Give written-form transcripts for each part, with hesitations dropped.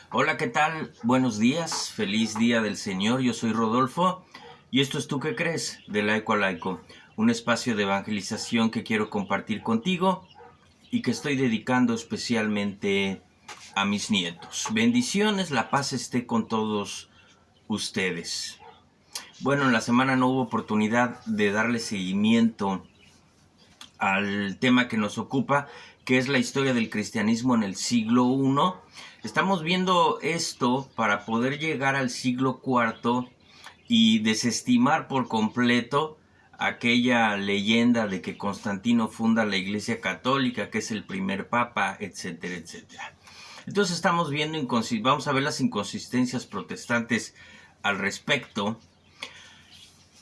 Hola, ¿qué tal? Buenos días, feliz día del Señor. Yo soy Rodolfo y esto es ¿Tú qué crees? De Laico a Laico, un espacio de evangelización que quiero compartir contigo y que estoy dedicando especialmente a mis nietos. Bendiciones, la paz esté con todos ustedes. Bueno, en la semana no hubo oportunidad de darle seguimiento al tema que nos ocupa, que es la historia del cristianismo en el siglo I. Estamos viendo esto para poder llegar al siglo IV y desestimar por completo aquella leyenda de que Constantino funda la Iglesia Católica, que es el primer papa, etcétera, etcétera. Entonces estamos viendo, vamos a ver las inconsistencias protestantes al respecto.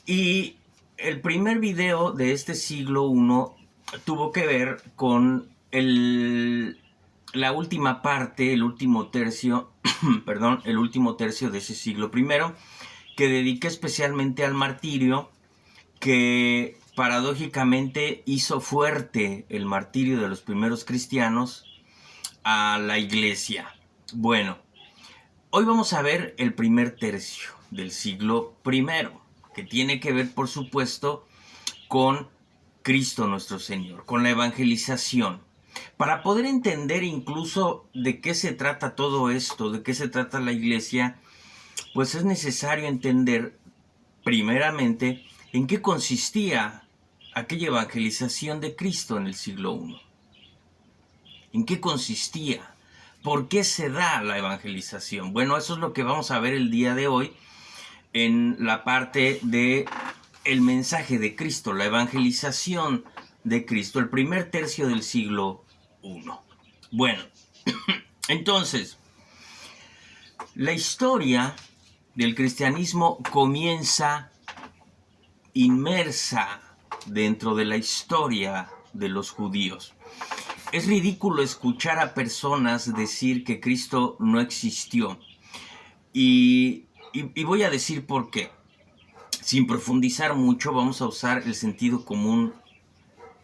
Y el primer video de este siglo I tuvo que ver con la última parte, el último tercio, perdón, el último tercio de ese siglo I, que dediqué especialmente al martirio, que paradójicamente hizo fuerte el martirio de los primeros cristianos a la iglesia. Bueno, hoy vamos a ver el primer tercio del siglo I, que tiene que ver, por supuesto, con Cristo nuestro Señor, con la evangelización. Para poder entender incluso de qué se trata todo esto, de qué se trata la iglesia, pues es necesario entender primeramente en qué consistía aquella evangelización de Cristo en el siglo I. ¿En qué consistía? ¿Por qué se da la evangelización? Bueno, eso es lo que vamos a ver el día de hoy en la parte de el mensaje de Cristo, la evangelización de Cristo, el primer tercio del siglo I. Bueno, entonces, la historia del cristianismo comienza inmersa dentro de la historia de los judíos. Es ridículo escuchar a personas decir que Cristo no existió. Y voy a decir por qué. Sin profundizar mucho, vamos a usar el sentido común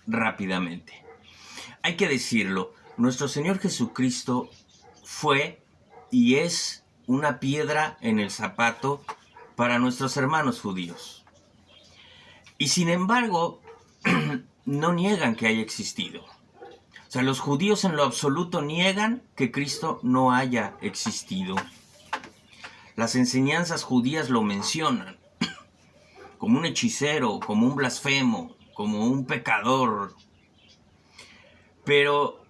rápidamente. Hay que decirlo, nuestro Señor Jesucristo fue y es una piedra en el zapato para nuestros hermanos judíos. Y sin embargo, no niegan que haya existido. O sea, los judíos en lo absoluto niegan que Cristo no haya existido. Las enseñanzas judías lo mencionan como un hechicero, como un blasfemo, como un pecador. Pero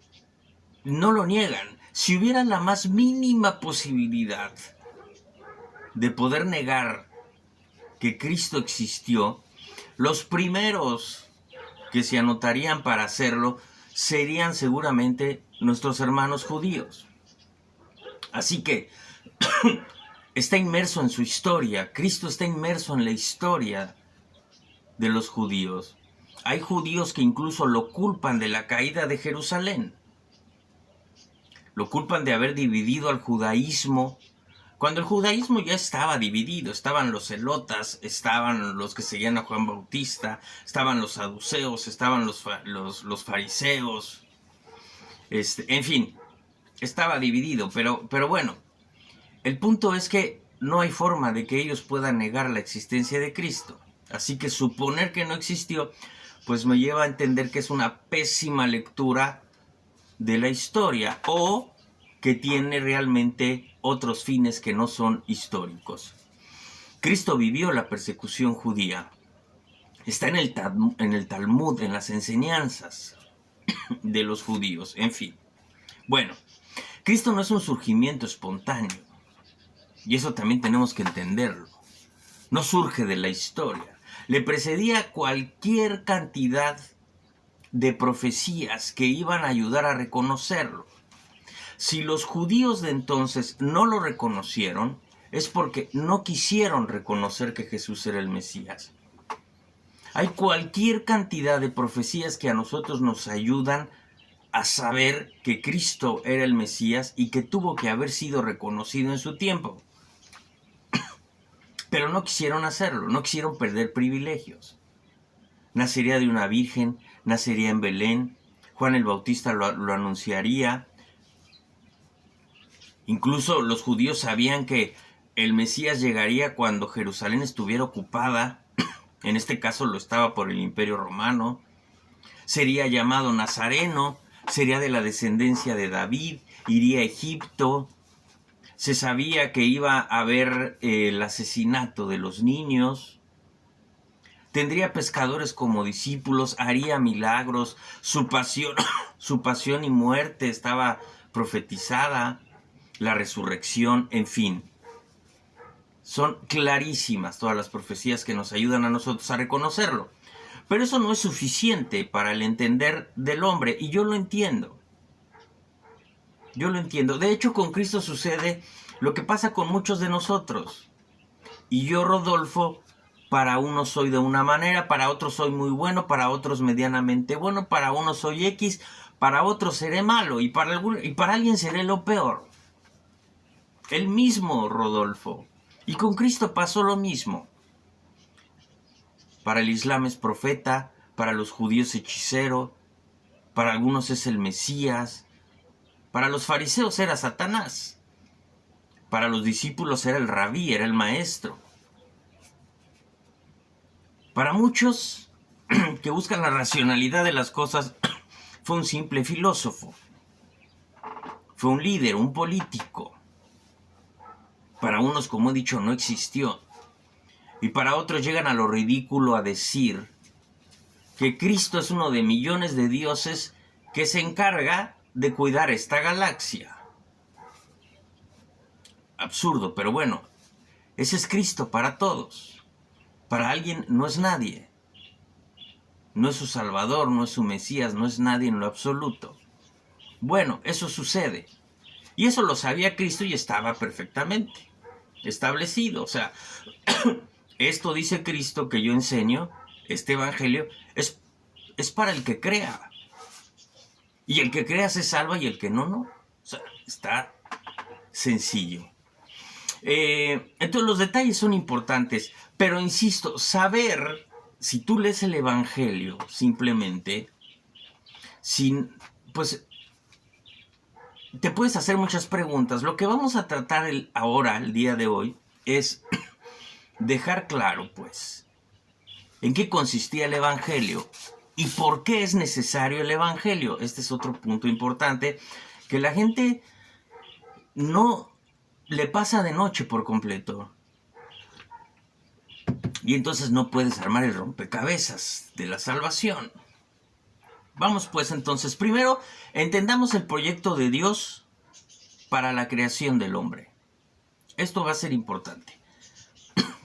no lo niegan. Si hubiera la más mínima posibilidad de poder negar que Cristo existió, los primeros que se anotarían para hacerlo serían seguramente nuestros hermanos judíos. Así que está inmerso en su historia. Cristo está inmerso en la historia de los judíos. Hay judíos que incluso lo culpan de la caída de Jerusalén. Lo culpan de haber dividido al judaísmo, cuando el judaísmo ya estaba dividido. Estaban los celotas, estaban los que seguían a Juan Bautista, estaban los saduceos, estaban los fariseos. En fin, estaba dividido, pero bueno, el punto es que no hay forma de que ellos puedan negar la existencia de Cristo. Así que suponer que no existió, pues me lleva a entender que es una pésima lectura de la historia, o que tiene realmente otros fines que no son históricos. Cristo vivió la persecución judía. Está en el Talmud, en las enseñanzas de los judíos, en fin. Bueno, Cristo no es un surgimiento espontáneo. Y eso también tenemos que entenderlo. No surge de la historia. Le precedía cualquier cantidad de profecías que iban a ayudar a reconocerlo. Si los judíos de entonces no lo reconocieron, es porque no quisieron reconocer que Jesús era el Mesías. Hay cualquier cantidad de profecías que a nosotros nos ayudan a saber que Cristo era el Mesías y que tuvo que haber sido reconocido en su tiempo. Pero no quisieron hacerlo, no quisieron perder privilegios. Nacería de una virgen, nacería en Belén, Juan el Bautista lo anunciaría. Incluso los judíos sabían que el Mesías llegaría cuando Jerusalén estuviera ocupada. En este caso lo estaba por el Imperio Romano. Sería llamado Nazareno, sería de la descendencia de David, iría a Egipto. Se sabía que iba a haber el asesinato de los niños. Tendría pescadores como discípulos, haría milagros, su pasión, su pasión y muerte estaba profetizada, la resurrección, en fin. Son clarísimas todas las profecías que nos ayudan a nosotros a reconocerlo. Pero eso no es suficiente para el entender del hombre, y yo lo entiendo. Yo lo entiendo. De hecho, con Cristo sucede lo que pasa con muchos de nosotros. Y yo, Rodolfo, para unos soy de una manera, para otros soy muy bueno, para otros medianamente bueno, para unos soy X, para otros seré malo, y para alguien seré lo peor. El mismo, Rodolfo. Y con Cristo pasó lo mismo. Para el Islam es profeta, para los judíos hechicero, para algunos es el Mesías, para los fariseos era Satanás, para los discípulos era el rabí, era el maestro. Para muchos que buscan la racionalidad de las cosas, fue un simple filósofo, fue un líder, un político. Para unos, como he dicho, no existió. Y para otros llegan a lo ridículo a decir que Cristo es uno de millones de dioses que se encarga de cuidar esta galaxia. Absurdo, pero bueno, ese es Cristo para todos. Para alguien no es nadie. No es su Salvador, no es su Mesías, no es nadie en lo absoluto. Bueno, eso sucede. Y eso lo sabía Cristo y estaba perfectamente establecido. O sea, esto dice Cristo que yo enseño, este evangelio, es para el que crea. Y el que crea se salva y el que no, no. O sea, está sencillo. Entonces los detalles son importantes, pero insisto, saber, si tú lees el evangelio simplemente, pues te puedes hacer muchas preguntas. Lo que vamos a tratar ahora, el día de hoy, es dejar claro, pues, en qué consistía el evangelio y por qué es necesario el evangelio. Este es otro punto importante que la gente no le pasa de noche por completo. Y entonces no puedes armar el rompecabezas de la salvación. Vamos pues entonces, primero entendamos el proyecto de Dios para la creación del hombre. Esto va a ser importante,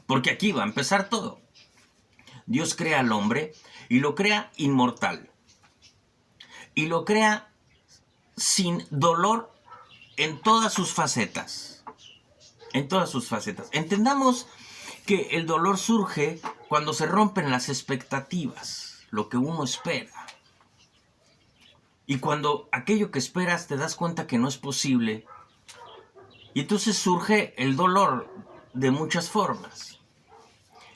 porque aquí va a empezar todo. Dios crea al hombre y lo crea inmortal. Y lo crea sin dolor en todas sus facetas. En todas sus facetas. Entendamos que el dolor surge cuando se rompen las expectativas, lo que uno espera. Y cuando aquello que esperas te das cuenta que no es posible. Y entonces surge el dolor de muchas formas.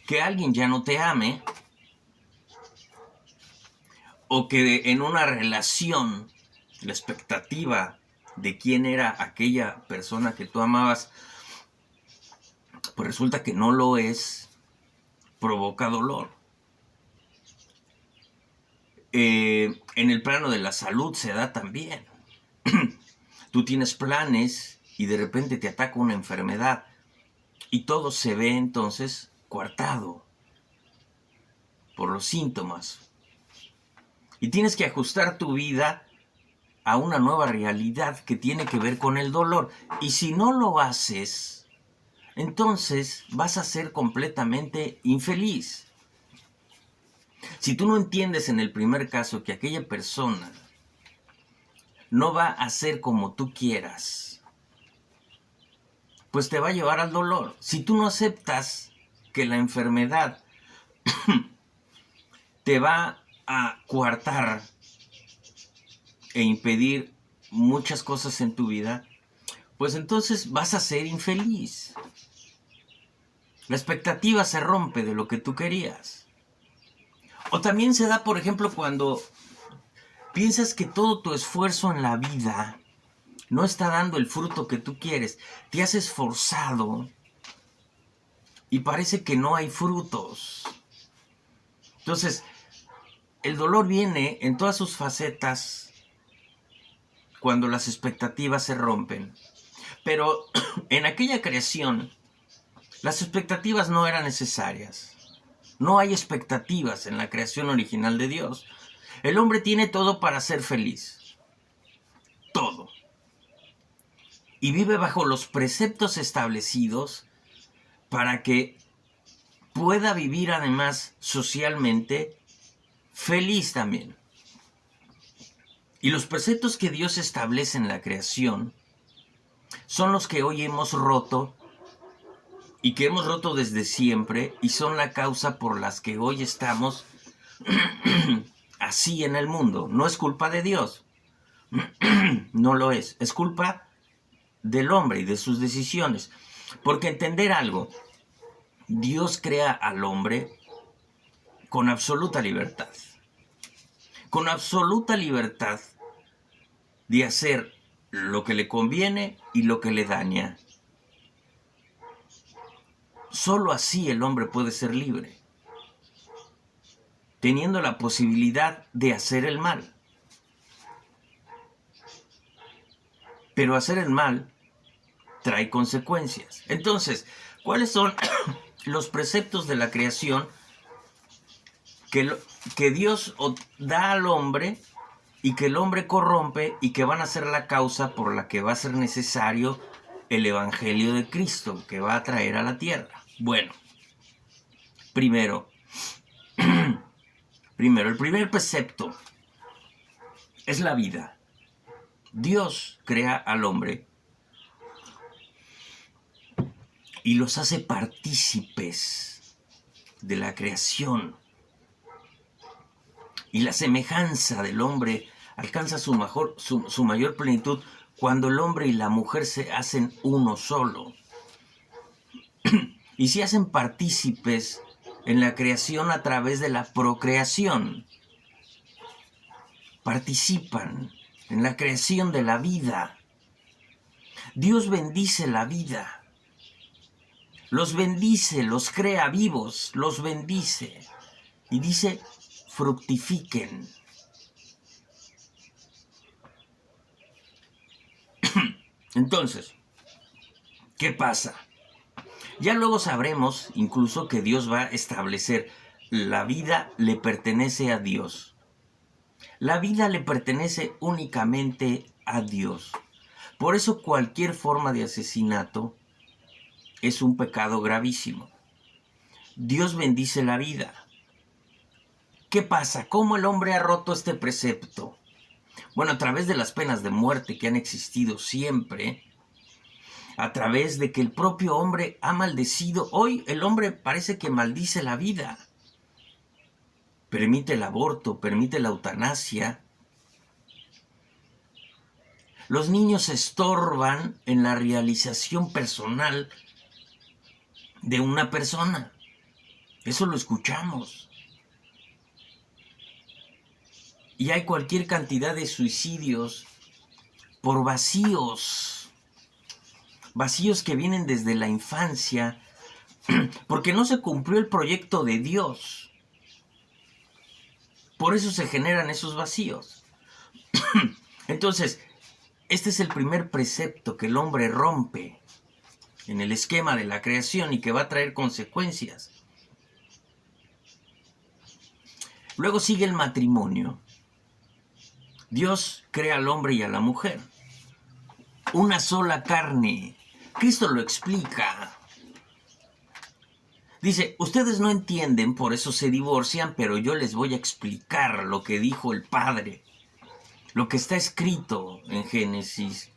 Que alguien ya no te ame, o que en una relación la expectativa de quién era aquella persona que tú amabas, pues resulta que no lo es, provoca dolor. En el plano de la salud se da también. Tú tienes planes y de repente te ataca una enfermedad y todo se ve entonces coartado por los síntomas. Y tienes que ajustar tu vida a una nueva realidad que tiene que ver con el dolor. Y si no lo haces, entonces vas a ser completamente infeliz. Si tú no entiendes en el primer caso que aquella persona no va a ser como tú quieras, pues te va a llevar al dolor. Si tú no aceptas que la enfermedad te va a coartar e impedir muchas cosas en tu vida, pues entonces vas a ser infeliz. La expectativa se rompe de lo que tú querías. O también se da, por ejemplo, cuando piensas que todo tu esfuerzo en la vida no está dando el fruto que tú quieres. Te has esforzado y parece que no hay frutos. Entonces, el dolor viene en todas sus facetas cuando las expectativas se rompen. Pero en aquella creación, las expectativas no eran necesarias. No hay expectativas en la creación original de Dios. El hombre tiene todo para ser feliz. Todo. Y vive bajo los preceptos establecidos para que pueda vivir además socialmente feliz también. Y los preceptos que Dios establece en la creación son los que hoy hemos roto y que hemos roto desde siempre y son la causa por las que hoy estamos así en el mundo. No es culpa de Dios, no lo es. Es culpa del hombre y de sus decisiones. Porque entender algo, Dios crea al hombre con absoluta libertad. Con absoluta libertad de hacer lo que le conviene y lo que le daña. Solo así el hombre puede ser libre, teniendo la posibilidad de hacer el mal. Pero hacer el mal trae consecuencias. Entonces, ¿cuáles son los preceptos de la creación que Dios da al hombre y que el hombre corrompe y que van a ser la causa por la que va a ser necesario el Evangelio de Cristo que va a traer a la tierra? Bueno, primero, el primer precepto es la vida. Dios crea al hombre y los hace partícipes de la creación. Y la semejanza del hombre alcanza su mayor plenitud cuando el hombre y la mujer se hacen uno solo. Y se hacen partícipes en la creación a través de la procreación. Participan en la creación de la vida. Dios bendice la vida. Los bendice, los crea vivos, los bendice. Y dice, fructifiquen. Entonces, ¿qué pasa? Ya luego sabremos incluso que Dios va a establecer la vida le pertenece a Dios. La vida le pertenece únicamente a Dios. Por eso cualquier forma de asesinato es un pecado gravísimo. Dios bendice la vida. ¿Qué pasa? ¿Cómo el hombre ha roto este precepto? Bueno, a través de las penas de muerte que han existido siempre, a través de que el propio hombre ha maldecido. Hoy el hombre parece que maldice la vida. Permite el aborto, permite la eutanasia. Los niños estorban en la realización personal de una persona. Eso lo escuchamos. Y hay cualquier cantidad de suicidios por vacíos que vienen desde la infancia, porque no se cumplió el proyecto de Dios. Por eso se generan esos vacíos. Entonces, este es el primer precepto que el hombre rompe en el esquema de la creación y que va a traer consecuencias. Luego sigue el matrimonio. Dios crea al hombre y a la mujer. Una sola carne. Cristo lo explica. Dice, ustedes no entienden, por eso se divorcian, pero yo les voy a explicar lo que dijo el Padre. Lo que está escrito en Génesis.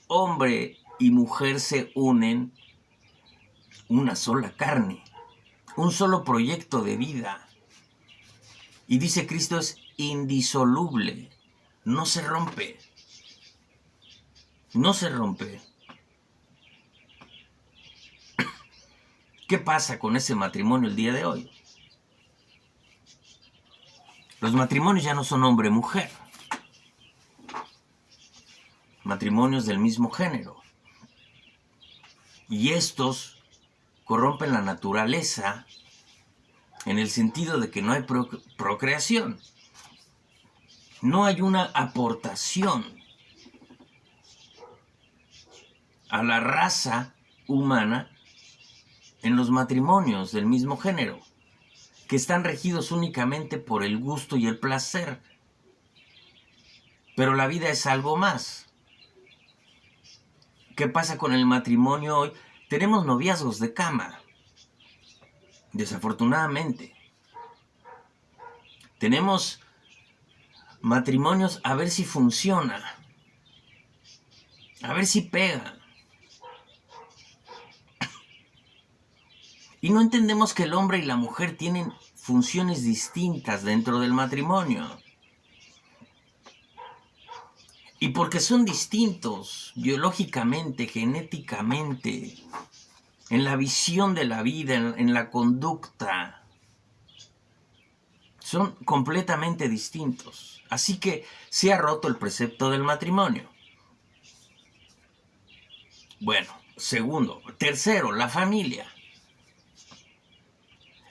Hombre y mujer se unen, una sola carne, un solo proyecto de vida. Y dice Cristo es indisoluble, no se rompe. No se rompe. ¿Qué pasa con ese matrimonio el día de hoy? Los matrimonios ya no son hombre-mujer. matrimonios del mismo género. Y estos corrompen la naturaleza en el sentido de que no hay procreación. No hay una aportación a la raza humana en los matrimonios del mismo género, que están regidos únicamente por el gusto y el placer. Pero la vida es algo más. ¿Qué pasa con el matrimonio hoy? Tenemos noviazgos de cama, desafortunadamente. Tenemos matrimonios a ver si funciona, a ver si pega. Y no entendemos que el hombre y la mujer tienen funciones distintas dentro del matrimonio. Y porque son distintos biológicamente, genéticamente, en la visión de la vida, en la conducta, son completamente distintos. Así que se ha roto el precepto del matrimonio. Bueno, segundo. Tercero, la familia.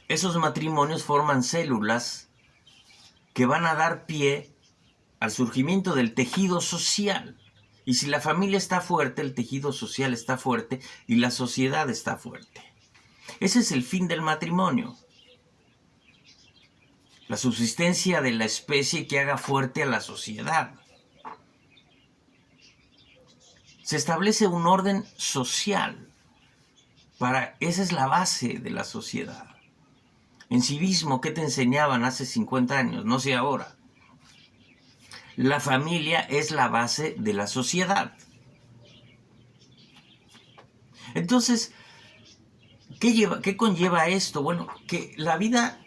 Esos matrimonios forman células que van a dar pie al surgimiento del tejido social. Y si la familia está fuerte, el tejido social está fuerte y la sociedad está fuerte. Ese es el fin del matrimonio. La subsistencia de la especie que haga fuerte a la sociedad. Se establece un orden social. Esa es la base de la sociedad. En civismo, ¿qué te enseñaban hace 50 años? No sé ahora. La familia es la base de la sociedad. Entonces, ¿qué conlleva esto? Bueno, que la vida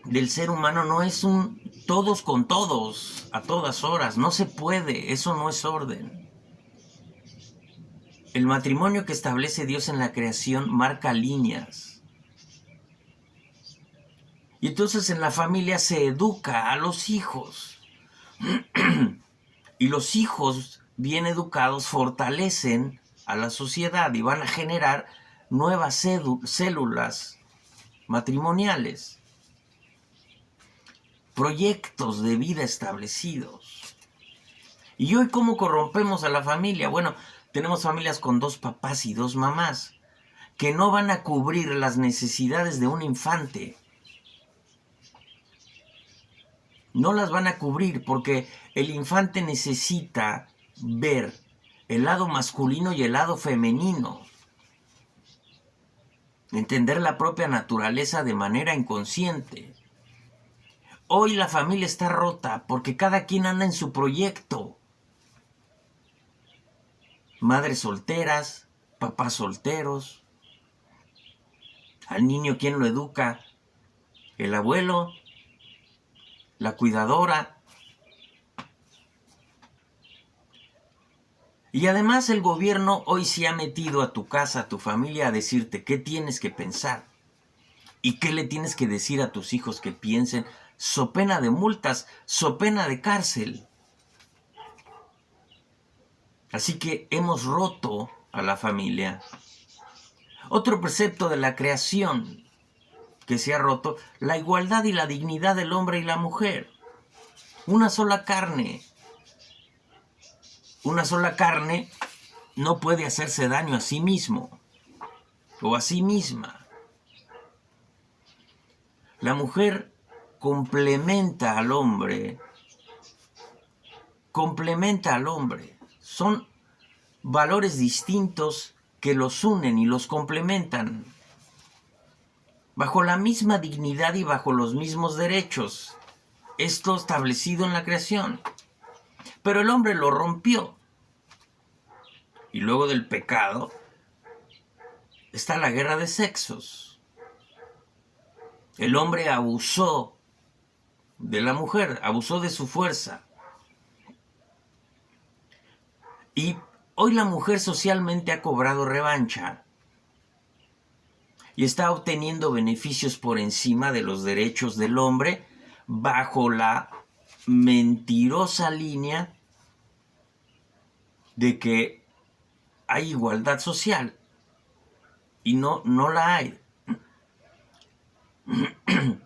del ser humano no es un todos con todos, a todas horas. No se puede, eso no es orden. El matrimonio que establece Dios en la creación marca líneas. Y entonces en la familia se educa a los hijos. Y los hijos bien educados fortalecen a la sociedad y van a generar nuevas células matrimoniales, proyectos de vida establecidos. ¿Y hoy cómo corrompemos a la familia? Bueno, tenemos familias con 2 papás y 2 mamás que no van a cubrir las necesidades de un infante. No las van a cubrir porque el infante necesita ver el lado masculino y el lado femenino. Entender la propia naturaleza de manera inconsciente. Hoy la familia está rota porque cada quien anda en su proyecto. Madres solteras, papás solteros. Al niño, ¿quién lo educa? El abuelo, la cuidadora. Y además el gobierno hoy se ha metido a tu casa, a tu familia, a decirte qué tienes que pensar y qué le tienes que decir a tus hijos que piensen, so pena de multas, so pena de cárcel. Así que hemos roto a la familia. Otro precepto de la creación que se ha roto, la igualdad y la dignidad del hombre y la mujer. Una sola carne. Una sola carne no puede hacerse daño a sí mismo o a sí misma. La mujer complementa al hombre. Complementa al hombre. Son valores distintos que los unen y los complementan. Bajo la misma dignidad y bajo los mismos derechos. Esto establecido en la creación. Pero el hombre lo rompió. Y luego del pecado está la guerra de sexos. El hombre abusó de la mujer, abusó de su fuerza. Y hoy la mujer socialmente ha cobrado revancha y está obteniendo beneficios por encima de los derechos del hombre bajo la mentirosa línea de que hay igualdad social y no la hay.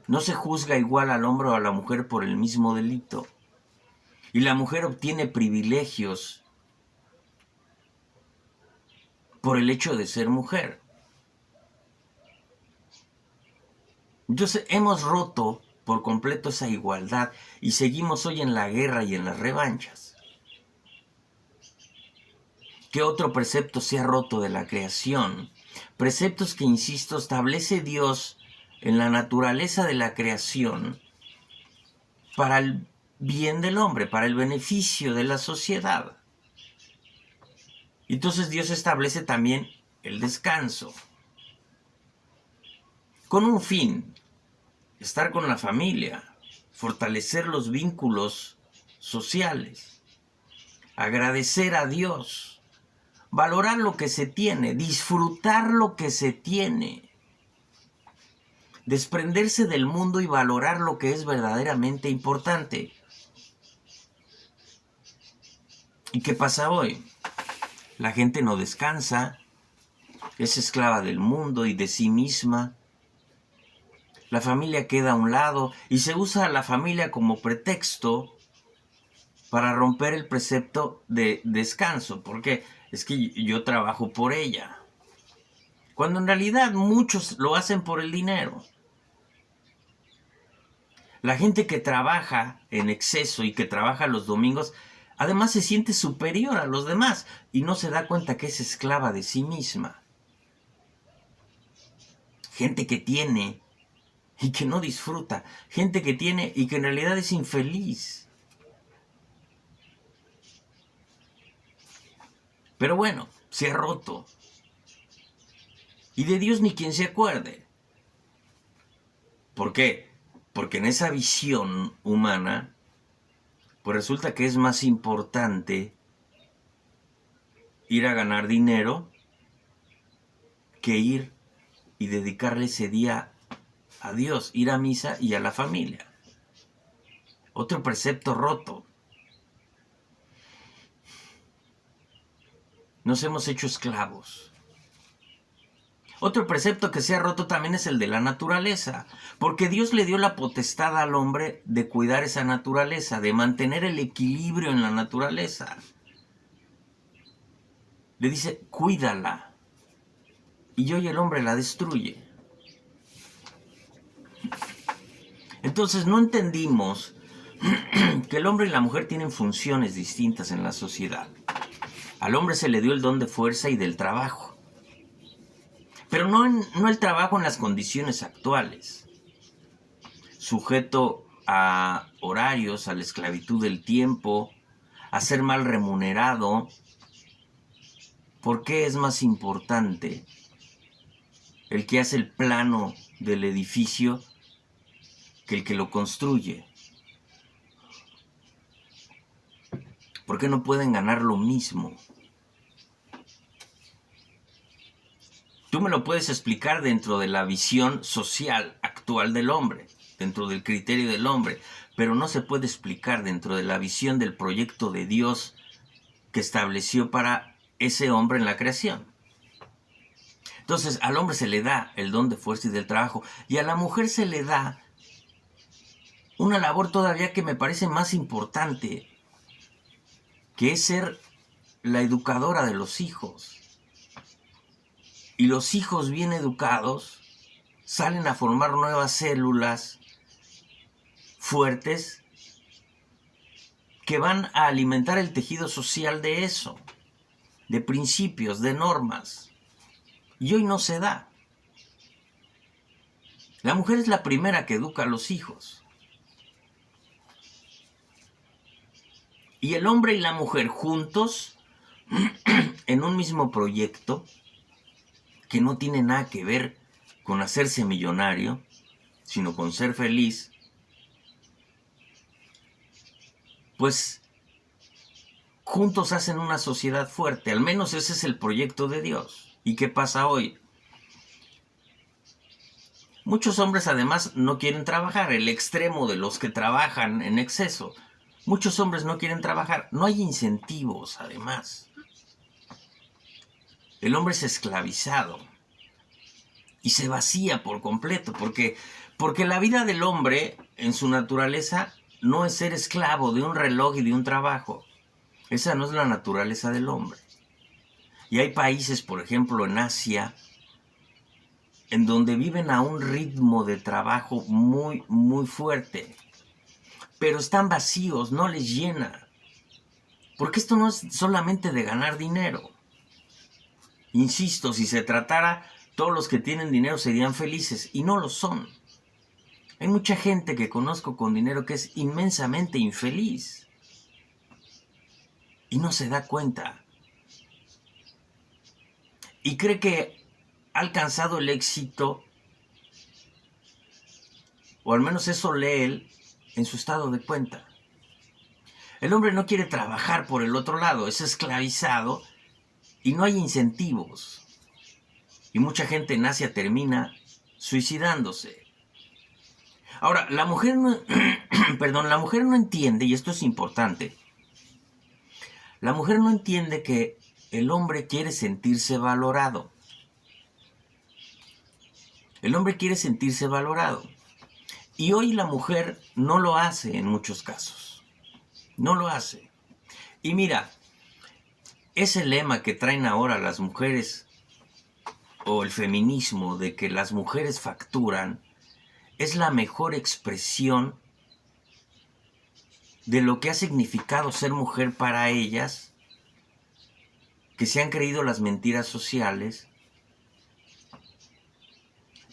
No se juzga igual al hombre o a la mujer por el mismo delito. Y la mujer obtiene privilegios por el hecho de ser mujer. Entonces hemos roto por completo esa igualdad y seguimos hoy en la guerra y en las revanchas. ¿Qué otro precepto se ha roto de la creación? Preceptos que, insisto, establece Dios en la naturaleza de la creación para el bien del hombre, para el beneficio de la sociedad. Entonces Dios establece también el descanso, con un fin: estar con la familia, fortalecer los vínculos sociales, agradecer a Dios, valorar lo que se tiene, disfrutar lo que se tiene, desprenderse del mundo y valorar lo que es verdaderamente importante. ¿Y qué pasa hoy? La gente no descansa, es esclava del mundo y de sí misma. La familia queda a un lado y se usa a la familia como pretexto para romper el precepto de descanso, porque es que yo trabajo por ella. Cuando en realidad muchos lo hacen por el dinero. La gente que trabaja en exceso y que trabaja los domingos, además se siente superior a los demás y no se da cuenta que es esclava de sí misma. Gente que tiene y que no disfruta. Gente que tiene y que en realidad es infeliz. Pero bueno, se ha roto. Y de Dios ni quien se acuerde. ¿Por qué? Porque en esa visión humana, pues resulta que es más importante ir a ganar dinero que ir y dedicarle ese día a Dios, ir a misa y a la familia. Otro precepto roto. Nos hemos hecho esclavos. Otro precepto que se ha roto también es el de la naturaleza, porque Dios le dio la potestad al hombre de cuidar esa naturaleza, de mantener el equilibrio en la naturaleza. Le dice, cuídala. Y hoy el hombre la destruye. Entonces no entendimos que el hombre y la mujer tienen funciones distintas en la sociedad. Al hombre se le dio el don de fuerza y del trabajo. Pero no el trabajo en las condiciones actuales, sujeto a horarios, a la esclavitud del tiempo, a ser mal remunerado. ¿Por qué es más importante el que hace el plano del edificio que el que lo construye? ¿Por qué no pueden ganar lo mismo? Tú me lo puedes explicar dentro de la visión social actual del hombre, dentro del criterio del hombre, pero no se puede explicar dentro de la visión del proyecto de Dios que estableció para ese hombre en la creación. Entonces, al hombre se le da el don de fuerza y del trabajo, y a la mujer se le da una labor todavía que me parece más importante, que es ser la educadora de los hijos. Y los hijos bien educados salen a formar nuevas células fuertes que van a alimentar el tejido social de eso, de principios, de normas. Y hoy no se da. La mujer es la primera que educa a los hijos. Y el hombre y la mujer juntos, en un mismo proyecto, que no tiene nada que ver con hacerse millonario, sino con ser feliz, pues juntos hacen una sociedad fuerte. Al menos ese es el proyecto de Dios. ¿Y qué pasa hoy? Muchos hombres además no quieren trabajar, el extremo de los que trabajan en exceso. Muchos hombres no quieren trabajar, no hay incentivos además. el hombre es esclavizado y se vacía por completo, porque la vida del hombre en su naturaleza no es ser esclavo de un reloj y de un trabajo. Esa no es la naturaleza del hombre. Y hay países, por ejemplo, en Asia, en donde viven a un ritmo de trabajo muy, muy fuerte, pero están vacíos, no les llena. Porque esto no es solamente de ganar dinero. Insisto, si se tratara, todos los que tienen dinero serían felices, y no lo son. Hay mucha gente que conozco con dinero que es inmensamente infeliz y no se da cuenta. Y cree que ha alcanzado el éxito, o al menos eso lee él en su estado de cuenta. El hombre no quiere trabajar por el otro lado, es esclavizado y no hay incentivos. Y mucha gente en Asia termina suicidándose. Ahora, la mujer no, la mujer no entiende, y esto es importante, la mujer no entiende que el hombre quiere sentirse valorado. El hombre quiere sentirse valorado. Y hoy la mujer no lo hace en muchos casos. No lo hace. Y mira, ese lema que traen ahora las mujeres, o el feminismo, de que las mujeres facturan, es la mejor expresión de lo que ha significado ser mujer para ellas, que se han creído las mentiras sociales,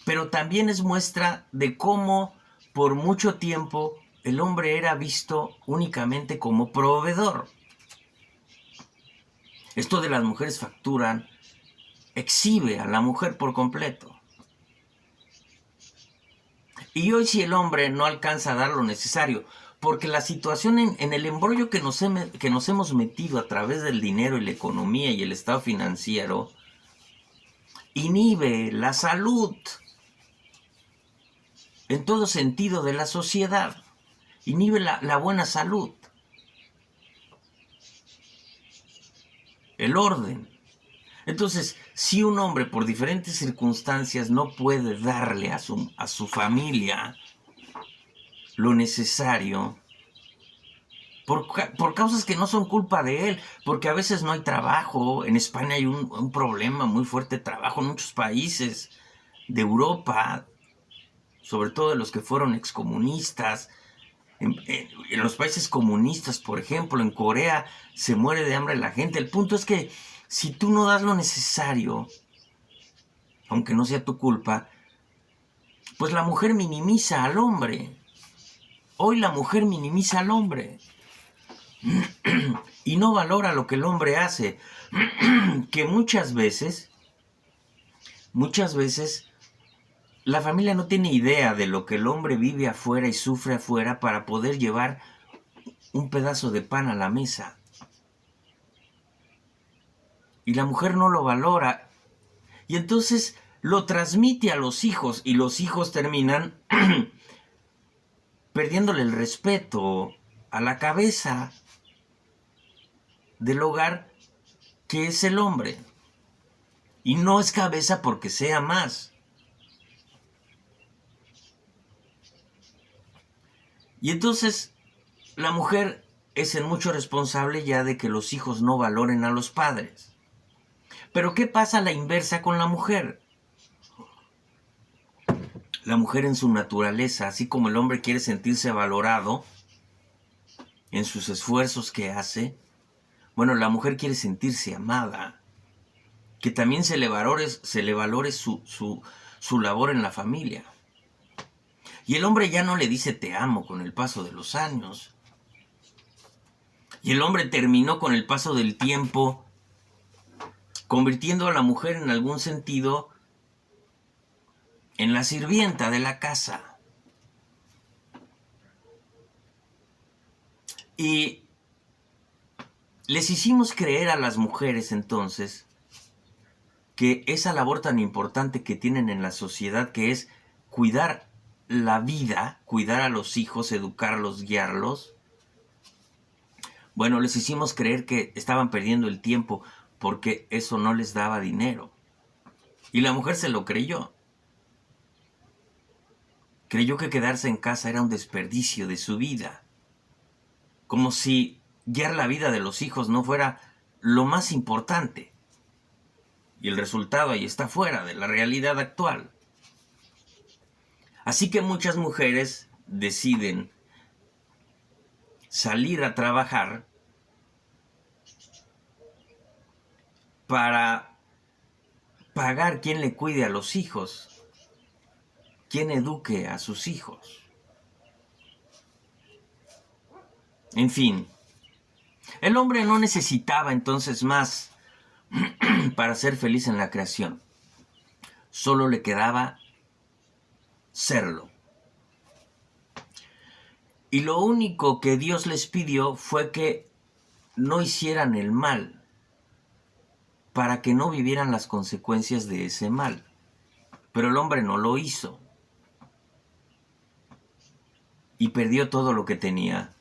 pero también es muestra de cómo por mucho tiempo el hombre era visto únicamente como proveedor. Esto de las mujeres facturan exhibe a la mujer por completo. Y hoy si el hombre no alcanza a dar lo necesario, porque la situación en el embrollo que nos hemos metido a través del dinero y la economía y el estado financiero, inhibe la salud en todo sentido de la sociedad, inhibe la buena salud, el orden. Entonces, si un hombre por diferentes circunstancias no puede darle a su familia lo necesario, por causas que no son culpa de él, porque a veces no hay trabajo. En España hay un problema muy fuerte de trabajo en muchos países de Europa, sobre todo de los que fueron excomunistas. En los países comunistas, por ejemplo, en Corea se muere de hambre la gente. El punto es que si tú no das lo necesario, aunque no sea tu culpa, pues la mujer minimiza al hombre. Hoy la mujer minimiza al hombre y no valora lo que el hombre hace, que muchas veces la familia no tiene idea de lo que el hombre vive afuera y sufre afuera para poder llevar un pedazo de pan a la mesa. Y la mujer no lo valora. Y entonces lo transmite a los hijos y los hijos terminan perdiéndole el respeto a la cabeza del hogar, que es el hombre. Y no es cabeza porque sea más. Y entonces la mujer es en mucho responsable ya de que los hijos no valoren a los padres. Pero ¿qué pasa a la inversa con la mujer? La mujer en su naturaleza, así como el hombre quiere sentirse valorado en sus esfuerzos que hace, bueno, la mujer quiere sentirse amada, que también se le valore su labor en la familia. Y el hombre ya no le dice te amo con el paso de los años. Y el hombre terminó con el paso del tiempo convirtiendo a la mujer en algún sentido en la sirvienta de la casa. Y les hicimos creer a las mujeres entonces que esa labor tan importante que tienen en la sociedad, que es cuidar la vida, cuidar a los hijos, educarlos, guiarlos, bueno, les hicimos creer que estaban perdiendo el tiempo porque eso no les daba dinero. Y la mujer se lo creyó. Creyó que quedarse en casa era un desperdicio de su vida. Como si guiar la vida de los hijos no fuera lo más importante. Y el resultado ahí está fuera de la realidad actual. Así que muchas mujeres deciden salir a trabajar para pagar quien le cuide a los hijos, quien eduque a sus hijos. En fin, el hombre no necesitaba entonces más para ser feliz en la creación. Solo le quedaba serlo. Y lo único que Dios les pidió fue que no hicieran el mal, para que no vivieran las consecuencias de ese mal. Pero el hombre no lo hizo. Y perdió todo lo que tenía.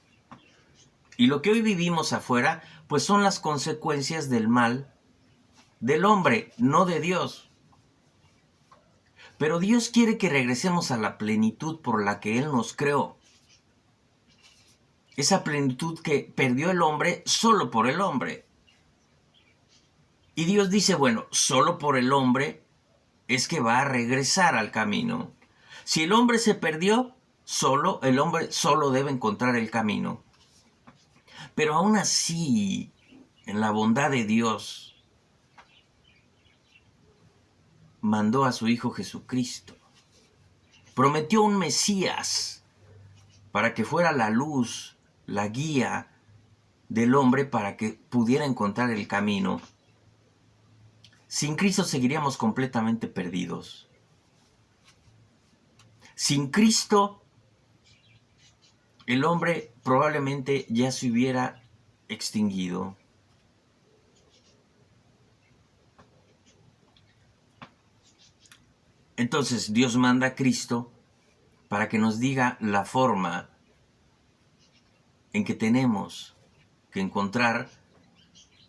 Y lo que hoy vivimos afuera, pues son las consecuencias del mal del hombre, no de Dios. Pero Dios quiere que regresemos a la plenitud por la que Él nos creó. Esa plenitud que perdió el hombre solo por el hombre. Y Dios dice, bueno, solo por el hombre es que va a regresar al camino. Si el hombre se perdió, el hombre solo debe encontrar el camino. Pero aún así, en la bondad de Dios, mandó a su Hijo Jesucristo. Prometió un Mesías para que fuera la luz, la guía del hombre para que pudiera encontrar el camino. Sin Cristo seguiríamos completamente perdidos. Sin Cristo, el hombre probablemente ya se hubiera extinguido. Entonces Dios manda a Cristo para que nos diga la forma en que tenemos que encontrar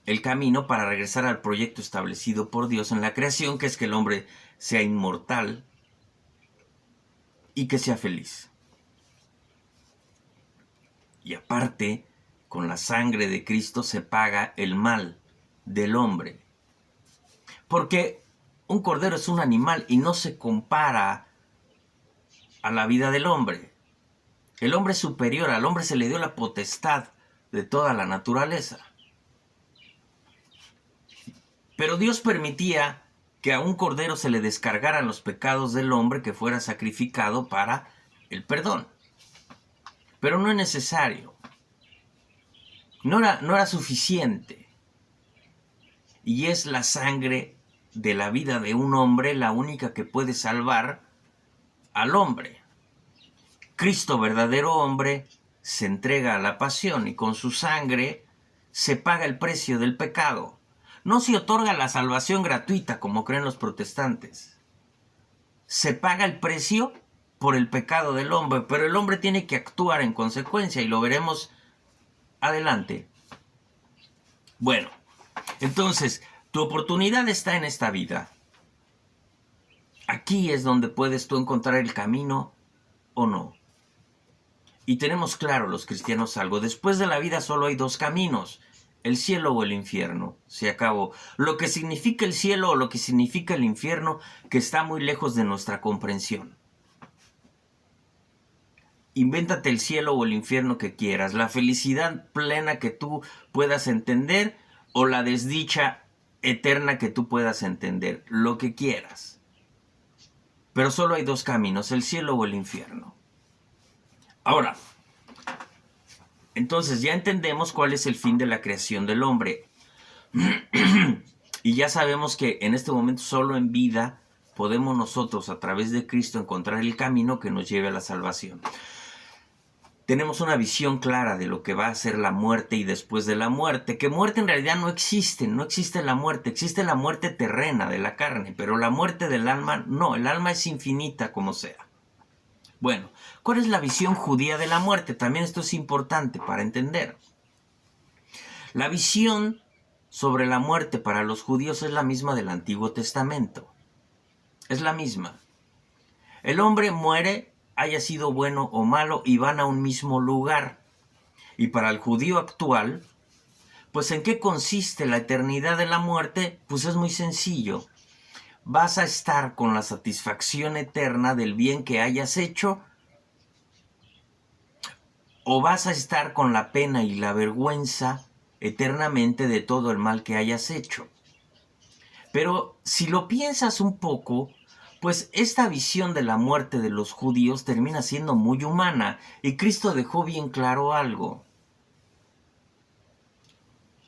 el camino para regresar al proyecto establecido por Dios en la creación, que es que el hombre sea inmortal y que sea feliz. Y aparte, con la sangre de Cristo se paga el mal del hombre. Porque un cordero es un animal y no se compara a la vida del hombre. El hombre es superior, al hombre se le dio la potestad de toda la naturaleza. Pero Dios permitía que a un cordero se le descargaran los pecados del hombre que fuera sacrificado para el perdón. Pero no es necesario. No era suficiente. Y es la sangre de la vida de un hombre la única que puede salvar al hombre. Cristo, verdadero hombre, se entrega a la pasión y con su sangre se paga el precio del pecado. No se otorga la salvación gratuita como creen los protestantes. Se paga el precio por el pecado del hombre, pero el hombre tiene que actuar en consecuencia y lo veremos adelante. Bueno, entonces, tu oportunidad está en esta vida. Aquí es donde puedes tú encontrar el camino o no. Y tenemos claro los cristianos algo. Después de la vida solo hay dos caminos. El cielo o el infierno. Se acabó. Lo que significa el cielo o lo que significa el infierno, que está muy lejos de nuestra comprensión. Invéntate el cielo o el infierno que quieras. La felicidad plena que tú puedas entender o la desdicha eterna que tú puedas entender. Lo que quieras. Pero solo hay dos caminos, el cielo o el infierno. Ahora, entonces ya entendemos cuál es el fin de la creación del hombre. Y ya sabemos que en este momento solo en vida podemos nosotros a través de Cristo encontrar el camino que nos lleve a la salvación. Tenemos una visión clara de lo que va a ser la muerte y después de la muerte, que muerte en realidad no existe la muerte, existe la muerte terrena de la carne, pero la muerte del alma no, el alma es infinita como sea. Bueno, ¿cuál es la visión judía de la muerte? También esto es importante para entender. La visión sobre la muerte para los judíos es la misma del Antiguo Testamento. Es la misma. El hombre muere, haya sido bueno o malo, y van a un mismo lugar. Y para el judío actual, pues ¿en qué consiste la eternidad de la muerte? Pues es muy sencillo. Vas a estar con la satisfacción eterna del bien que hayas hecho, o vas a estar con la pena y la vergüenza eternamente de todo el mal que hayas hecho. Pero si lo piensas un poco, pues esta visión de la muerte de los judíos termina siendo muy humana, y Cristo dejó bien claro algo.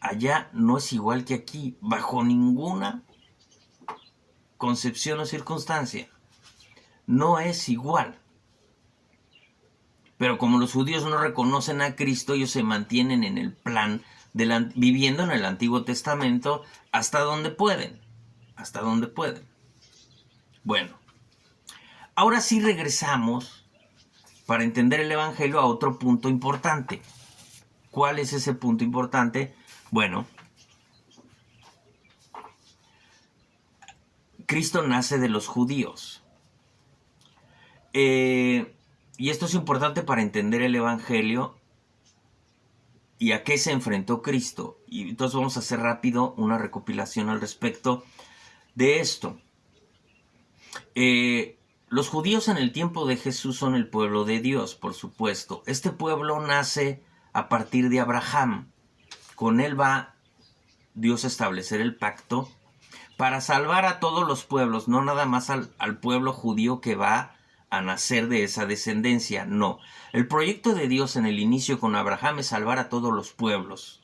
Allá no es igual que aquí, bajo ninguna concepción o circunstancia. No es igual. Pero como los judíos no reconocen a Cristo, ellos se mantienen en el plan, viviendo en el Antiguo Testamento hasta donde pueden. Hasta donde pueden. Bueno, ahora sí regresamos para entender el Evangelio a otro punto importante. ¿Cuál es ese punto importante? Bueno, Cristo nace de los judíos. Y esto es importante para entender el Evangelio y a qué se enfrentó Cristo. Y entonces vamos a hacer rápido una recopilación al respecto de esto. Los judíos en el tiempo de Jesús son el pueblo de Dios, por supuesto. Este pueblo nace a partir de Abraham. Con él va Dios a establecer el pacto para salvar a todos los pueblos, no nada más al pueblo judío que va a nacer de esa descendencia, no. El proyecto de Dios en el inicio con Abraham es salvar a todos los pueblos.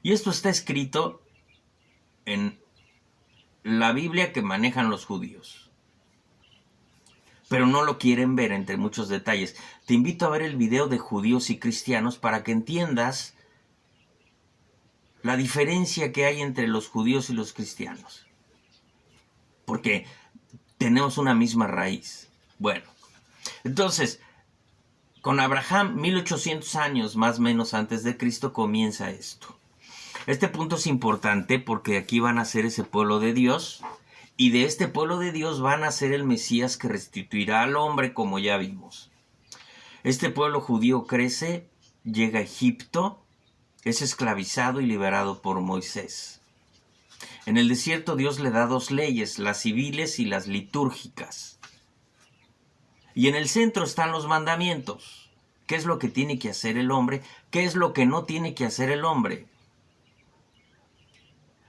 Y esto está escrito en la Biblia que manejan los judíos. Pero no lo quieren ver, entre muchos detalles. Te invito a ver el video de judíos y cristianos para que entiendas la diferencia que hay entre los judíos y los cristianos. Porque tenemos una misma raíz. Bueno, entonces, con Abraham, 1800 años más o menos antes de Cristo, comienza esto. Este punto es importante porque aquí van a ser ese pueblo de Dios, y de este pueblo de Dios van a ser el Mesías que restituirá al hombre, como ya vimos. Este pueblo judío crece, llega a Egipto, es esclavizado y liberado por Moisés. En el desierto Dios le da dos leyes, las civiles y las litúrgicas. Y en el centro están los mandamientos. ¿Qué es lo que tiene que hacer el hombre? ¿Qué es lo que no tiene que hacer el hombre?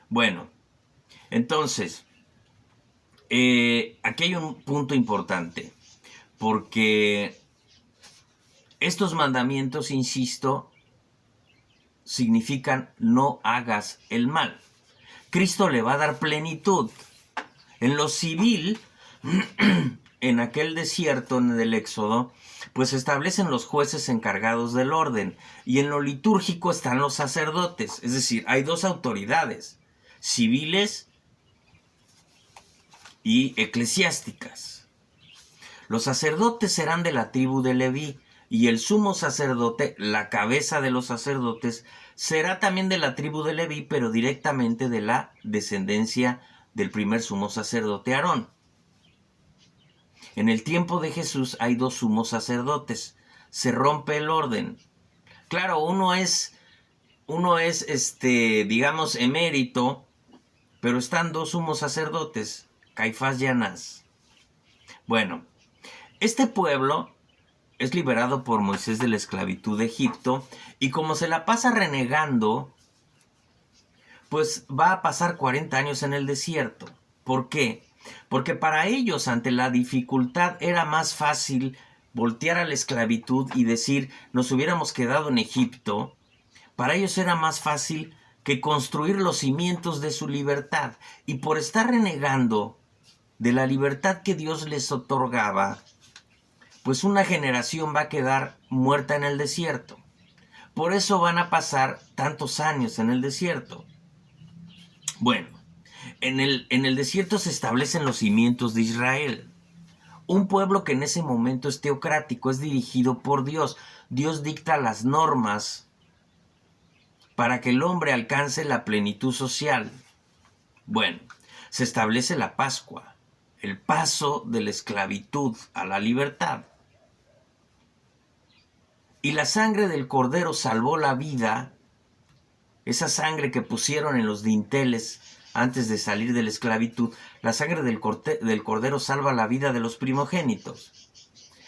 Bueno, entonces, aquí hay un punto importante, porque estos mandamientos, insisto, significan no hagas el mal. Cristo le va a dar plenitud. En lo civil, en aquel desierto, en el Éxodo, pues establecen los jueces encargados del orden. Y en lo litúrgico están los sacerdotes. Es decir, hay dos autoridades, civiles y eclesiásticas. Los sacerdotes serán de la tribu de Leví, y el sumo sacerdote, la cabeza de los sacerdotes, será también de la tribu de Leví, pero directamente de la descendencia del primer sumo sacerdote Aarón. En el tiempo de Jesús hay dos sumos sacerdotes. Se rompe el orden. Claro, uno es digamos, emérito, pero están dos sumos sacerdotes, Caifás y Anás. Bueno, este pueblo es liberado por Moisés de la esclavitud de Egipto, y como se la pasa renegando, pues va a pasar 40 años en el desierto. ¿Por qué? Porque para ellos, ante la dificultad, era más fácil voltear a la esclavitud y decir, nos hubiéramos quedado en Egipto. Para ellos era más fácil que construir los cimientos de su libertad. Y por estar renegando de la libertad que Dios les otorgaba, pues una generación va a quedar muerta en el desierto. Por eso van a pasar tantos años en el desierto. Bueno, en el desierto se establecen los cimientos de Israel. Un pueblo que en ese momento es teocrático, es dirigido por Dios. Dios dicta las normas para que el hombre alcance la plenitud social. Bueno, se establece la Pascua, el paso de la esclavitud a la libertad. Y la sangre del Cordero salvó la vida, esa sangre que pusieron en los dinteles antes de salir de la esclavitud. La sangre del Cordero salva la vida de los primogénitos.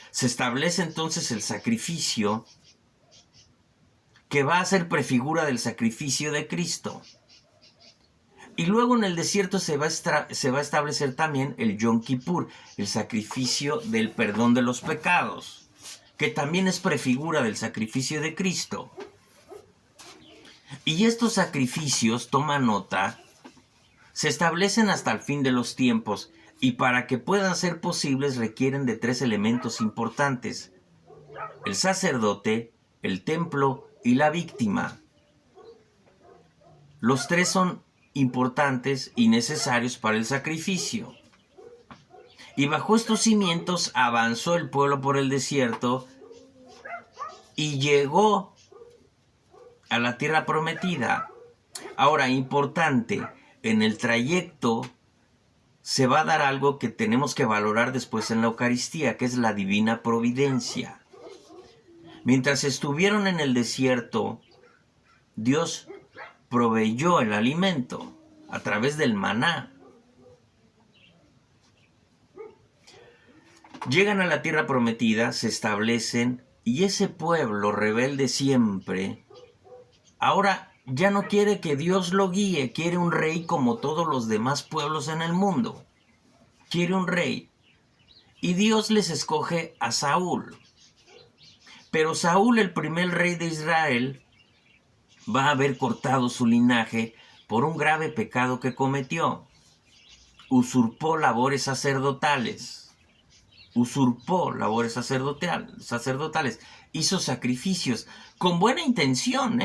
Se establece entonces el sacrificio que va a ser prefigura del sacrificio de Cristo. Y luego en el desierto se va a establecer también el Yom Kippur, el sacrificio del perdón de los pecados, que también es prefigura del sacrificio de Cristo. Y estos sacrificios, toma nota, se establecen hasta el fin de los tiempos, y para que puedan ser posibles requieren de 3 elementos importantes: el sacerdote, el templo y la víctima. Los 3 son importantes y necesarios para el sacrificio. Y bajo estos cimientos avanzó el pueblo por el desierto y llegó a la tierra prometida. Ahora, importante, en el trayecto se va a dar algo que tenemos que valorar después en la Eucaristía, que es la divina providencia. Mientras estuvieron en el desierto, Dios proveyó el alimento a través del maná. Llegan a la tierra prometida, se establecen, y ese pueblo rebelde siempre, ahora ya no quiere que Dios lo guíe, quiere un rey como todos los demás pueblos en el mundo. Quiere un rey. Y Dios les escoge a Saúl. Pero Saúl, el primer rey de Israel, va a haber cortado su linaje por un grave pecado que cometió. Usurpó labores sacerdotales. Hizo sacrificios con buena intención,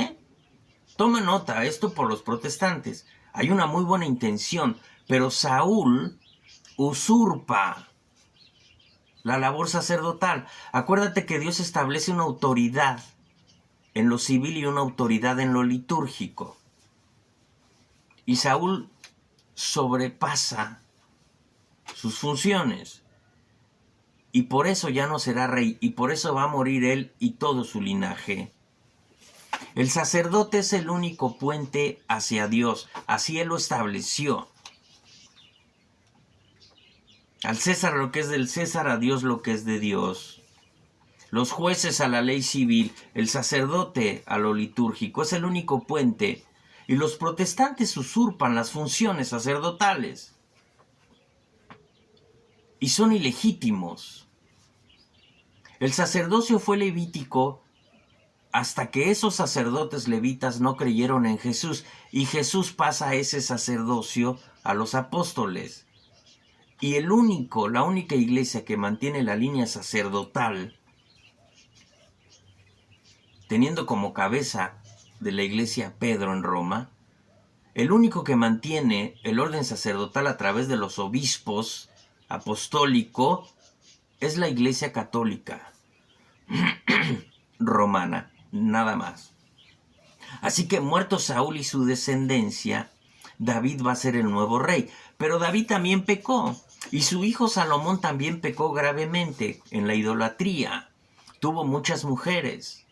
Toma nota, esto por los protestantes. Hay una muy buena intención, pero Saúl usurpa la labor sacerdotal. Acuérdate que Dios establece una autoridad en lo civil y una autoridad en lo litúrgico. Y Saúl sobrepasa sus funciones. Y por eso ya no será rey, y por eso va a morir él y todo su linaje. El sacerdote es el único puente hacia Dios, así él lo estableció. Al César lo que es del César, a Dios lo que es de Dios. Los jueces a la ley civil, el sacerdote a lo litúrgico, es el único puente. Y los protestantes usurpan las funciones sacerdotales. Y son ilegítimos. El sacerdocio fue levítico hasta que esos sacerdotes levitas no creyeron en Jesús, y Jesús pasa ese sacerdocio a los apóstoles. Y la única iglesia que mantiene la línea sacerdotal, teniendo como cabeza de la iglesia Pedro en Roma, el único que mantiene el orden sacerdotal a través de los obispos apostólico, es la iglesia católica romana. Nada más. Así que muerto Saúl y su descendencia, David va a ser el nuevo rey. Pero David también pecó. Y su hijo Salomón también pecó gravemente en la idolatría. Tuvo muchas mujeres.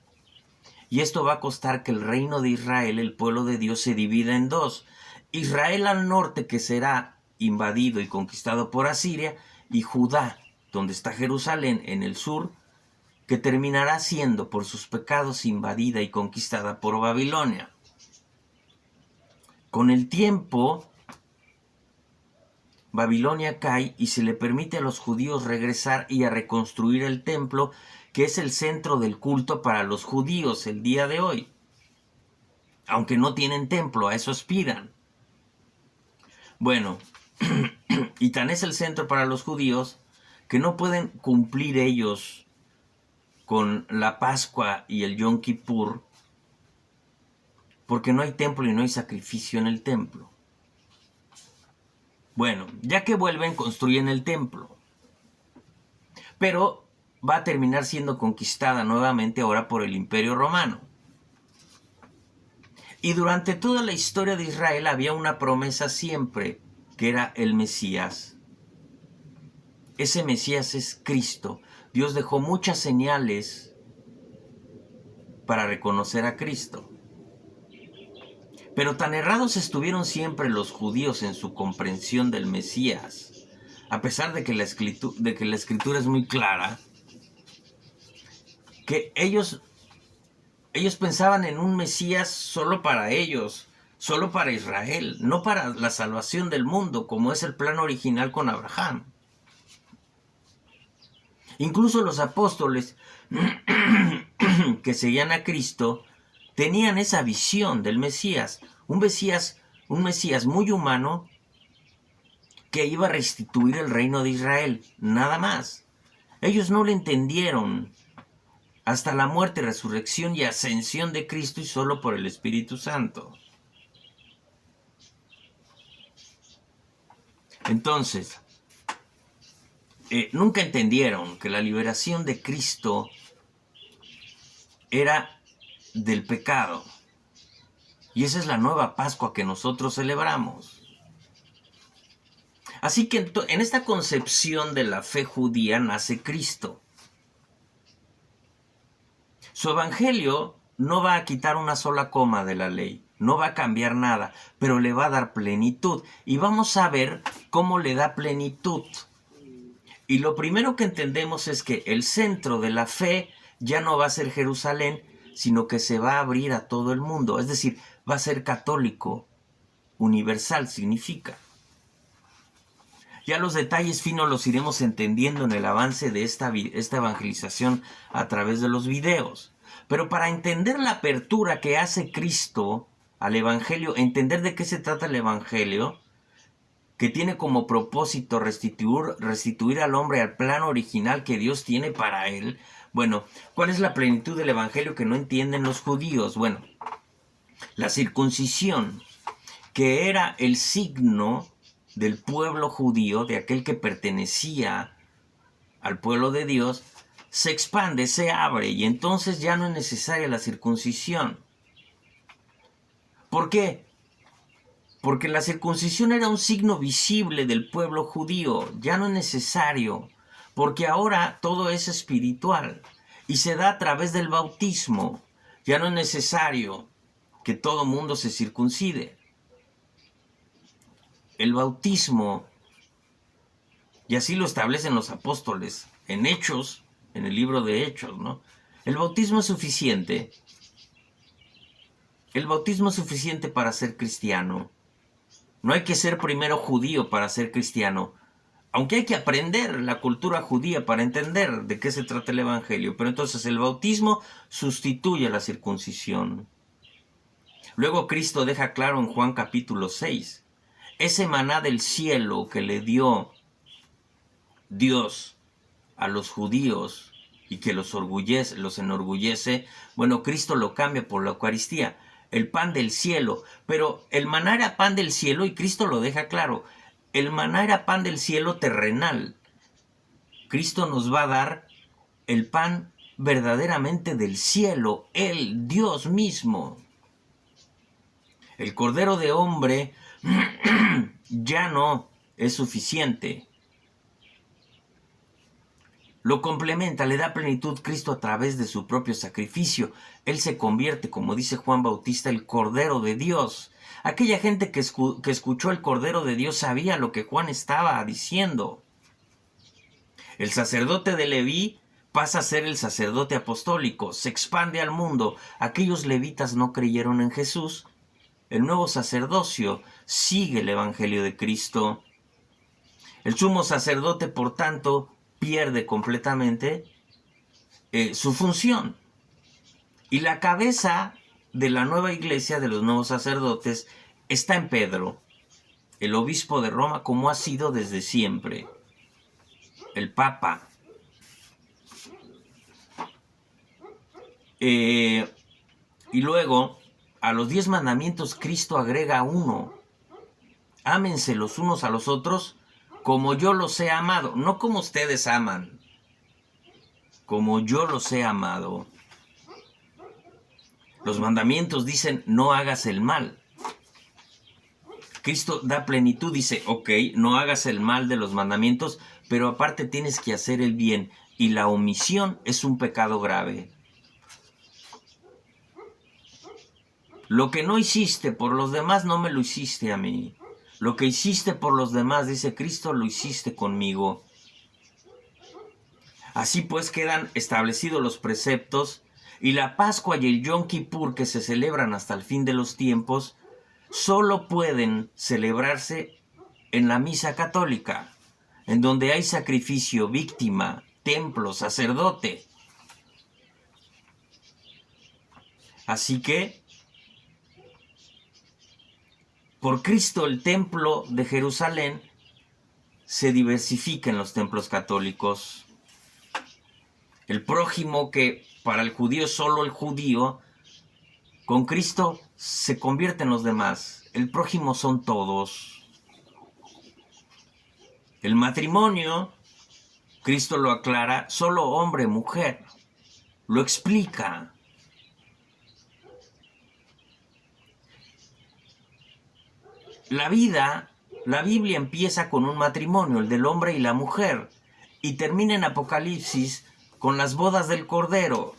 Y esto va a costar que el reino de Israel, el pueblo de Dios, se divida en 2. Israel al norte, que será invadido y conquistado por Asiria, y Judá, donde está Jerusalén, en el sur, que terminará siendo por sus pecados invadida y conquistada por Babilonia. Con el tiempo, Babilonia cae y se le permite a los judíos regresar y a reconstruir el templo, que es el centro del culto para los judíos el día de hoy. Aunque no tienen templo, a eso aspiran. Bueno, y tan es el centro para los judíos que no pueden cumplir ellos con la Pascua y el Yom Kippur, porque no hay templo y no hay sacrificio en el templo. Bueno, ya que vuelven, construyen el templo, pero va a terminar siendo conquistada nuevamente ahora por el Imperio Romano. Y durante toda la historia de Israel había una promesa siempre, que era el Mesías. Ese Mesías es Cristo. Dios dejó muchas señales para reconocer a Cristo. Pero tan errados estuvieron siempre los judíos en su comprensión del Mesías, a pesar de que la escritura es muy clara, que ellos pensaban en un Mesías solo para ellos, solo para Israel, no para la salvación del mundo, como es el plan original con Abraham. Incluso los apóstoles que seguían a Cristo tenían esa visión del Mesías, un Mesías muy humano que iba a restituir el reino de Israel, nada más. Ellos no lo entendieron hasta la muerte, resurrección y ascensión de Cristo y solo por el Espíritu Santo. Entonces, nunca entendieron que la liberación de Cristo era del pecado. Y esa es la nueva Pascua que nosotros celebramos. Así que en esta concepción de la fe judía nace Cristo. Su evangelio no va a quitar una sola coma de la ley, no va a cambiar nada, pero le va a dar plenitud. Y vamos a ver cómo le da plenitud. Y lo primero que entendemos es que el centro de la fe ya no va a ser Jerusalén, sino que se va a abrir a todo el mundo. Es decir, va a ser católico, universal significa. Ya los detalles finos los iremos entendiendo en el avance de esta evangelización a través de los videos. Pero para entender la apertura que hace Cristo al Evangelio, entender de qué se trata el Evangelio, que tiene como propósito restituir al hombre al plan original que Dios tiene para él. Bueno, ¿cuál es la plenitud del Evangelio que no entienden los judíos? Bueno, la circuncisión, que era el signo del pueblo judío, de aquel que pertenecía al pueblo de Dios, se expande, se abre, y entonces ya no es necesaria la circuncisión. ¿Por qué? Porque la circuncisión era un signo visible del pueblo judío, ya no es necesario, porque ahora todo es espiritual y se da a través del bautismo. Ya no es necesario que todo mundo se circuncide. El bautismo, y así lo establecen los apóstoles en Hechos, en el libro de Hechos, ¿no? El bautismo es suficiente. El bautismo es suficiente para ser cristiano. No hay que ser primero judío para ser cristiano, aunque hay que aprender la cultura judía para entender de qué se trata el Evangelio. Pero entonces el bautismo sustituye a la circuncisión. Luego Cristo deja claro en Juan capítulo 6, ese maná del cielo que le dio Dios a los judíos y que los enorgullece, bueno, Cristo lo cambia por la Eucaristía, el pan del cielo. Pero el maná era pan del cielo y Cristo lo deja claro. El maná era pan del cielo terrenal. Cristo nos va a dar el pan verdaderamente del cielo, el Dios mismo. El Cordero de Hombre ya no es suficiente. Lo complementa, le da plenitud Cristo a través de su propio sacrificio. Él se convierte, como dice Juan Bautista, el Cordero de Dios. Aquella gente que escuchó el Cordero de Dios sabía lo que Juan estaba diciendo. El sacerdote de Leví pasa a ser el sacerdote apostólico, se expande al mundo. Aquellos levitas no creyeron en Jesús. El nuevo sacerdocio sigue el Evangelio de Cristo. El sumo sacerdote, por tanto, pierde completamente su función. Y la cabeza de la nueva iglesia, de los nuevos sacerdotes, está en Pedro, el obispo de Roma, como ha sido desde siempre, el Papa. Y luego, a los 10 mandamientos, Cristo agrega uno: ámense los unos a los otros como yo los he amado, no como ustedes aman, como yo los he amado. Los mandamientos dicen no hagas el mal. Cristo da plenitud, dice, ok, no hagas el mal de los mandamientos, pero aparte tienes que hacer el bien. Y la omisión es un pecado grave. Lo que no hiciste por los demás, no me lo hiciste a mí. Lo que hiciste por los demás, dice Cristo, lo hiciste conmigo. Así pues quedan establecidos los preceptos, y la Pascua y el Yom Kippur, que se celebran hasta el fin de los tiempos, solo pueden celebrarse en la misa católica, en donde hay sacrificio, víctima, templo, sacerdote. Así que, por Cristo, el templo de Jerusalén se diversifica en los templos católicos. El prójimo, que para el judío solo el judío, con Cristo se convierte en los demás. El prójimo son todos. El matrimonio, Cristo lo aclara, solo hombre, mujer. Lo explica. La Biblia empieza con un matrimonio, el del hombre y la mujer, y termina en Apocalipsis con las bodas del Cordero.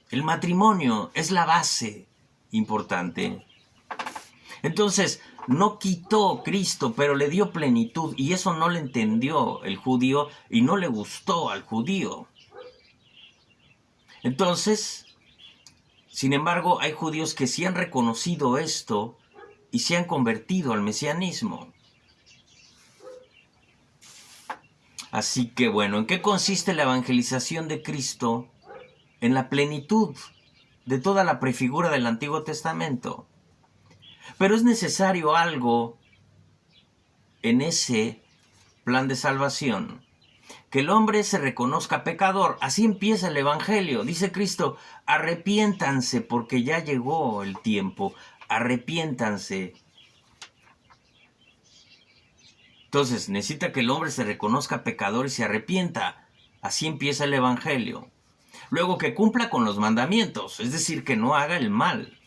El matrimonio es la base importante. Entonces, no quitó Cristo, pero le dio plenitud, y eso no le entendió el judío y no le gustó al judío. Entonces, sin embargo, hay judíos que sí han reconocido esto y se han convertido al mesianismo. Así que bueno, ¿en qué consiste la evangelización de Cristo? En la plenitud de toda la prefigura del Antiguo Testamento. Pero es necesario algo en ese plan de salvación: que el hombre se reconozca pecador. Así empieza el Evangelio. Dice Cristo, arrepiéntanse porque ya llegó el tiempo. Arrepiéntanse. Entonces, necesita que el hombre se reconozca pecador y se arrepienta. Así empieza el Evangelio. Luego, que cumpla con los mandamientos, es decir, que no haga el mal.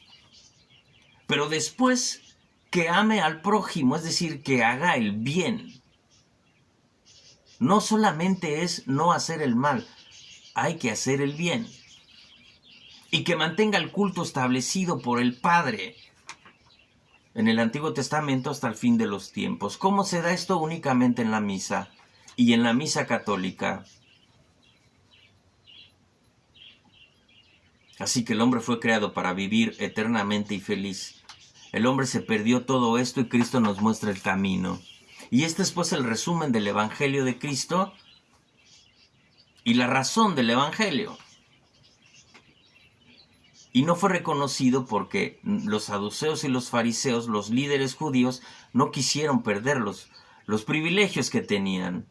Pero después, que ame al prójimo, es decir, que haga el bien. No solamente es no hacer el mal, hay que hacer el bien. Y que mantenga el culto establecido por el Padre en el Antiguo Testamento hasta el fin de los tiempos. ¿Cómo se da esto? Únicamente en la misa y en la misa católica. Así que el hombre fue creado para vivir eternamente y feliz. El hombre se perdió todo esto y Cristo nos muestra el camino. Y este es pues el resumen del Evangelio de Cristo y la razón del Evangelio. Y no fue reconocido porque los saduceos y los fariseos, los líderes judíos, no quisieron perder los privilegios que tenían.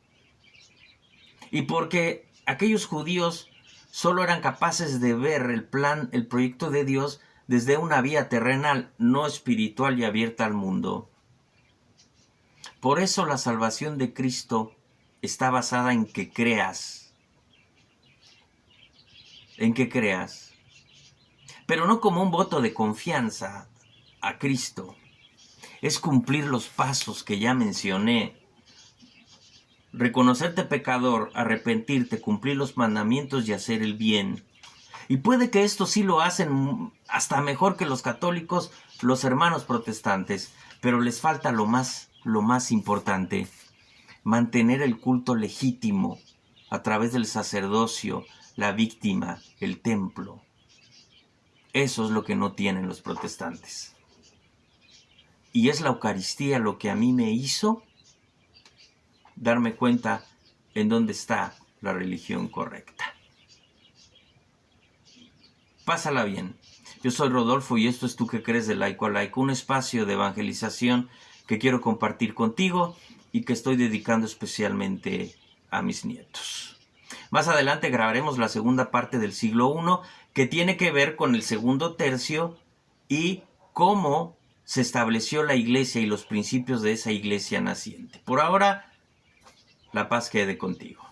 Y porque aquellos judíos solo eran capaces de ver el plan, el proyecto de Dios desde una vía terrenal, no espiritual y abierta al mundo. Por eso la salvación de Cristo está basada en que creas. En que creas. Pero no como un voto de confianza a Cristo. Es cumplir los pasos que ya mencioné. Reconocerte pecador, arrepentirte, cumplir los mandamientos y hacer el bien. Y puede que esto sí lo hacen hasta mejor que los católicos, los hermanos protestantes, pero les falta lo más importante: mantener el culto legítimo a través del sacerdocio, la víctima, el templo. Eso es lo que no tienen los protestantes. Y es la Eucaristía lo que a mí me hizo darme cuenta en dónde está la religión correcta. Pásala bien. Yo soy Rodolfo y esto es Tú que crees, de Laico a Laico, un espacio de evangelización que quiero compartir contigo y que estoy dedicando especialmente a mis nietos. Más adelante grabaremos la segunda parte del siglo I, que tiene que ver con el segundo tercio y cómo se estableció la iglesia y los principios de esa iglesia naciente. Por ahora, la paz quede contigo.